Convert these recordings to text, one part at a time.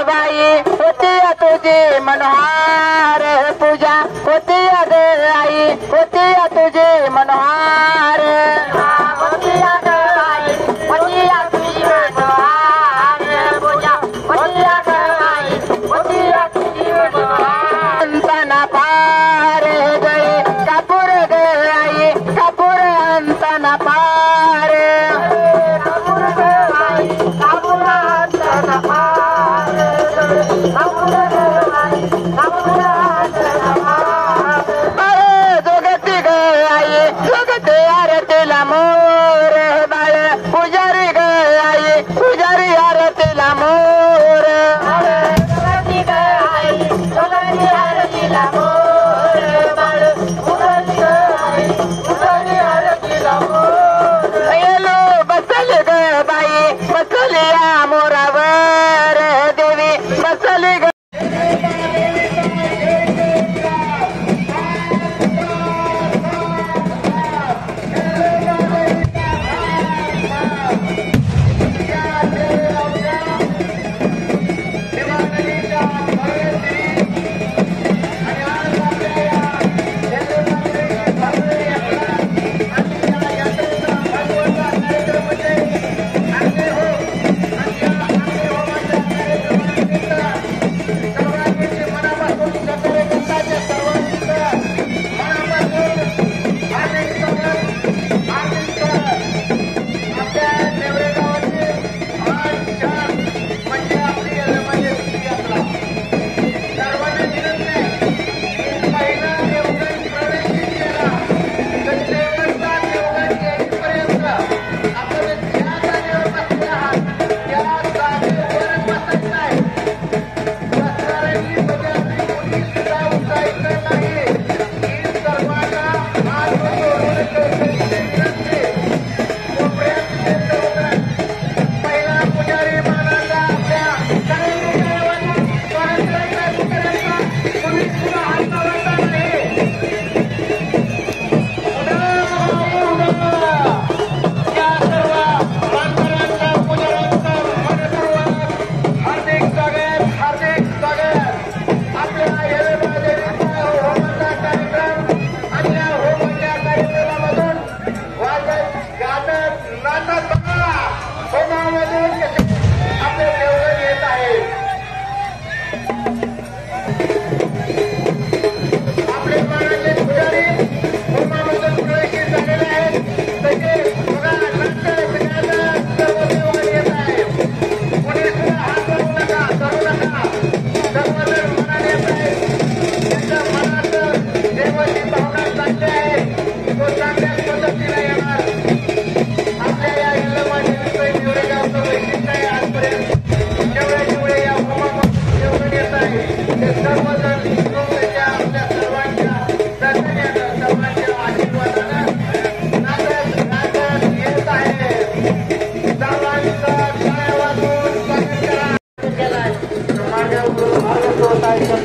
बाई होती तुझी मनोहार पूजा होती ग आई होती तुझी मनोहार होती ग आई होती तुझी मनोहार पूजा होती ग आई होती तुझी मनोहार अंतना पार गए कापूर ग आई कापूर अंतना पार कापूर ग आई कापूर अंतना पार कापूर ग आई कापूर अंतना पार जोगती ग आई जोगती आरतीला मोर बाळ पुजारी ग आई पुजारी आरतीला मोर जोगती ग आई जोगती आरतीला मोर बाळ पुजारी ग आई पुजारी आरतीला मोर येलो बसली ग बाई बसली या मोरावर देवी बसली ग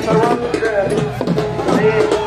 सर्वांनी